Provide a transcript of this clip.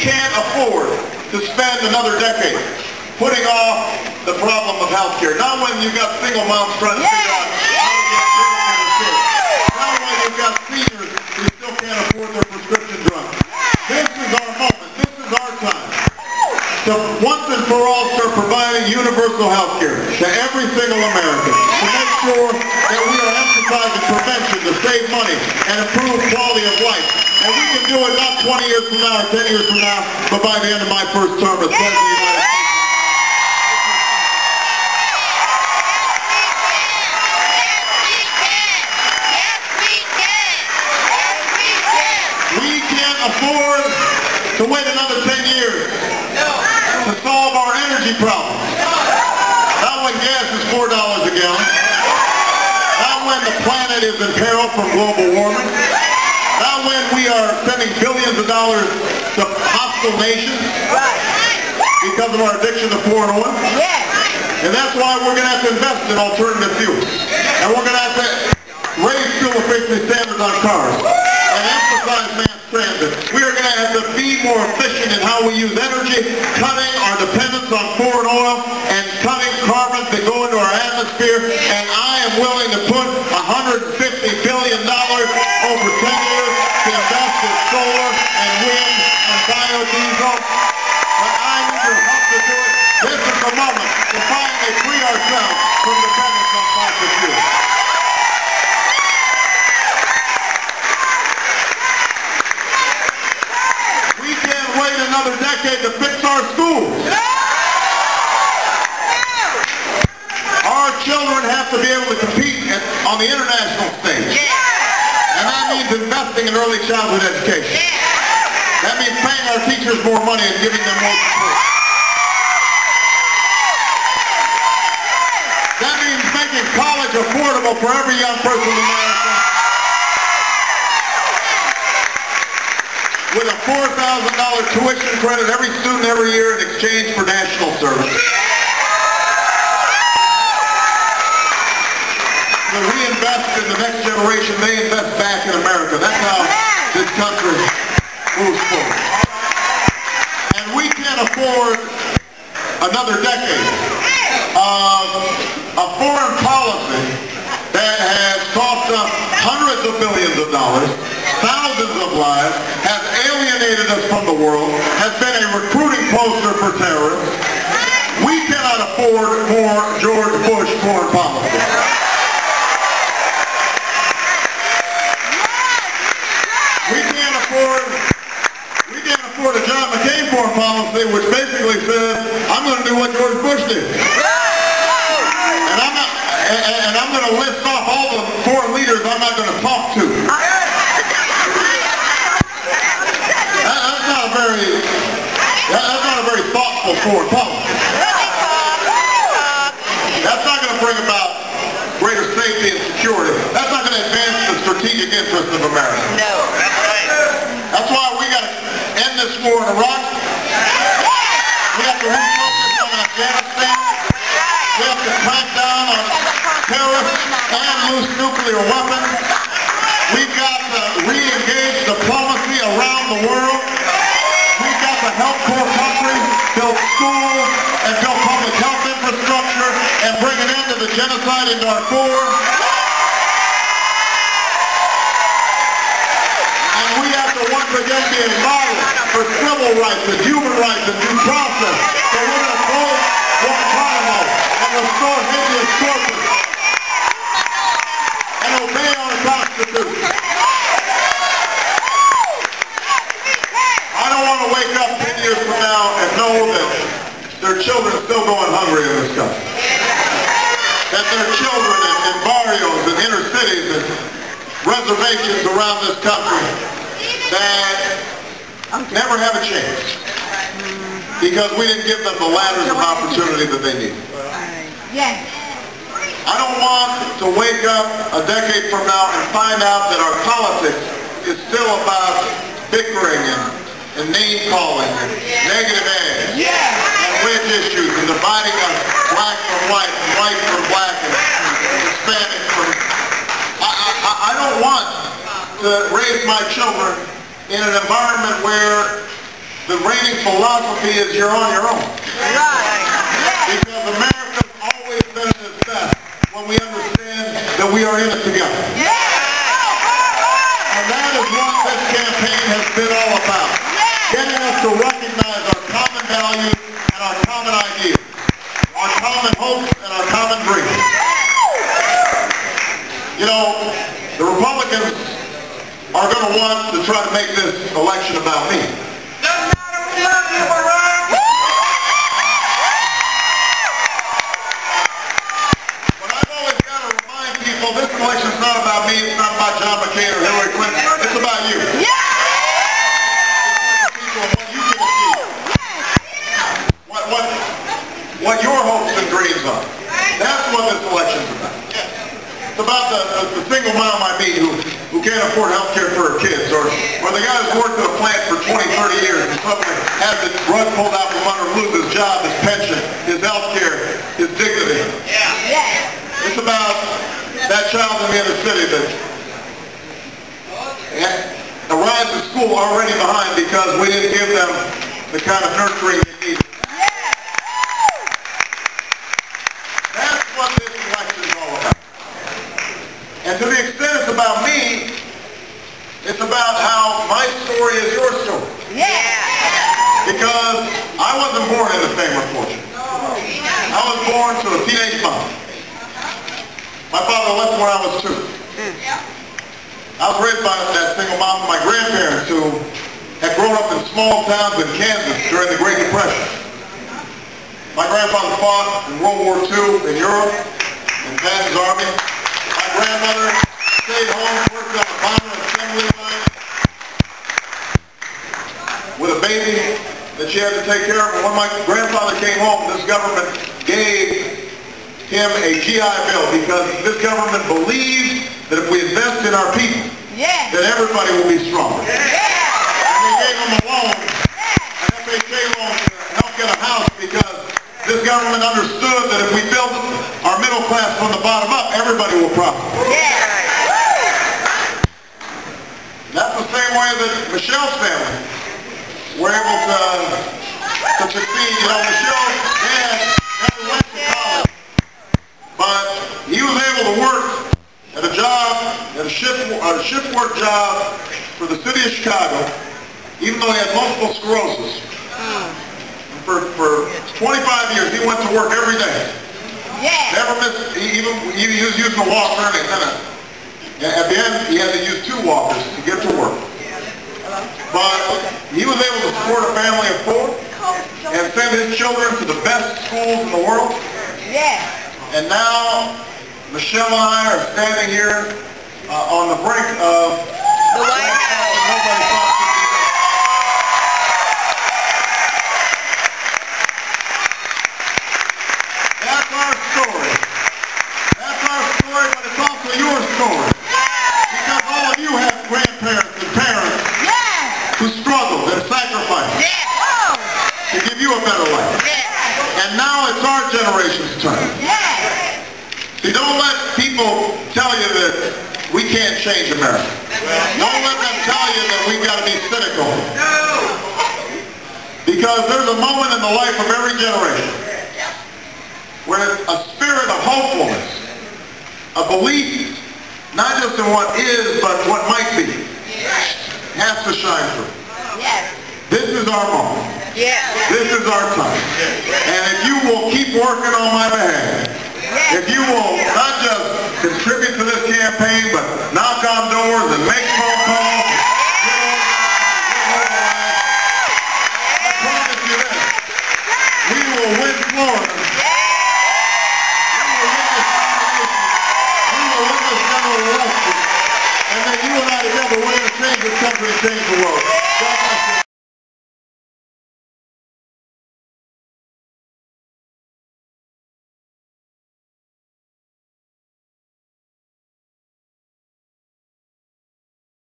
can't afford to spend another decade putting off the problem of health care. Not when you've got single moms trying to figure out how to get care. Not when you've got seniors who still can't afford their prescription drugs. This is our moment. This is our time to once and for all start providing universal health care to every single American, to make sure that we are emphasizing prevention to save money and improve quality of life. And we can do it not 20 years from now or 10 years from now, but by the end of my first term as President of the United States. We can't afford to wait another 10 years to solve our energy problems. Not when gas is $4 a gallon. Not when the planet is in peril from global warming. Not when we are sending billions of dollars to hostile nations because of our addiction to foreign oil. And that's why we're going to have to invest in alternative fuels. And we're going to have to raise fuel efficiency standards on cars and emphasize mass transit. We are going to have to be more efficient in how we use energy, cutting our dependence on foreign oil and cutting carbons that go into our atmosphere. And I am willing to put $150 billion over 10 years to invest in solar and wind and biodiesel. But I need your help to do it. This is the moment to finally free ourselves from dependence on fossil fuels. We can't wait another decade to fix our schools. Our children have to be able to compete on the international stage. And that means investing in early childhood education. That means paying our teachers more money and giving them more support. That means making college affordable for every young person in America. With a $4,000 tuition credit every student every year in exchange for national service. When we invest in the next generation, they invest back in America. That's how this country moves forward. And we can't afford another decade of a foreign policy that has cost us hundreds of billions of dollars, thousands of lives, has alienated us from the world, has been a recruiting poster for terrorists. We cannot afford more George Bush foreign policy. We can't afford a John McCain foreign policy which basically says, I'm going to do what George Bush did. And I'm going to list off all the foreign leaders I'm not going to talk to. That's not a very thoughtful foreign policy. That's not going to bring about greater safety and security. That's not going to advance the strategic interests of America. No. That's why we got to end this war in Iraq. We have to refocus on Afghanistan. We have to crack down on terrorists and loose nuclear weapons. We've got to re-engage diplomacy around the world. We've got to help poor countries build schools and build public health infrastructure and bring an end to the genocide in Darfur. And we have to once again be a model for civil rights and human rights and due process. So we're going to close Guantanamo and restore habeas corpus and obey our Constitution. I don't want to wake up 10 years from now and know that their children are still going hungry in this country. That there are children in barrios and inner cities and reservations around this country that never have a chance because we didn't give them the ladders of opportunity that they need. I don't want to wake up a decade from now and find out that our politics is still about bickering and name-calling and negative ads and wedge issues and dividing us black from white and white from black and Hispanic from... I don't want to raise my children in an environment where the reigning philosophy is you're on your own. Because America's always been at its best when we understand that we are in it together. And that is what this campaign has been all about. Getting us to recognize our common values and our common ideas, our common hopes and our common dreams. You know, the Republicans are going to want to try to make this election about me. This election is not about me, it's not about John McCain or Hillary Clinton, it's about you. People and what you can achieve. What your hopes and dreams are. That's what this election is about. It's about the single mom I meet who can't afford health care for her kids, or the guy who's worked at a plant for 20, 30 years and suddenly has the rug pulled out from under him, loses his job, his pension, his health care, his dignity. It's about that child in the inner city that arrives at school already behind because we didn't give them the kind of nurturing they needed. That's what this election is all about. And to the extent it's about me, it's about how my story is your story. Because I wasn't born into fame or fortune. I was born to a teenage mom. My father left when I was 2. I was raised by that single mom and my grandparents who had grown up in small towns in Kansas during the Great Depression. My grandfather fought in World War II in Europe, in Patton's Army. My grandmother stayed home, worked on a bomber assembly line with a baby that she had to take care of. And when my grandfather came home, this government gave him a GI Bill because this government believes that if we invest in our people, that everybody will be stronger. And they gave him a loan, an FHA loan to help get a house because this government understood that if we build our middle class from the bottom up, everybody will prosper. That's the same way that Michelle's family were able to succeed. You know, Michelle's dad never went to college. But he was able to work at a job, at a shift work job for the city of Chicago, even though he had multiple sclerosis. And for 25 years, he went to work every day. Never missed, he was using a walker, and at the end, he had to use 2 walkers to get to work. But he was able to support a family of 4 and send his children to the best schools in the world. And now, Michelle and I are standing here on the brink of the White House. Nobody thought we could do. That's our story. That's our story, but it's also your story. Because all of you have grandparents and parents who struggled and sacrificed to give you a better life. And now it's our generation's turn. See, don't let people tell you that we can't change America. Don't let them tell you that we've got to be cynical. Because there's a moment in the life of every generation where a spirit of hopefulness, a belief, not just in what is, but what might be, has to shine through. This is our moment. This is our time. And if you will keep working on my behalf, if you will not just contribute to this campaign, but knock on doors and make phone calls, I promise you this, we will win Florida. We will win this general election. And then you and I together, we're going to change this country and change the world.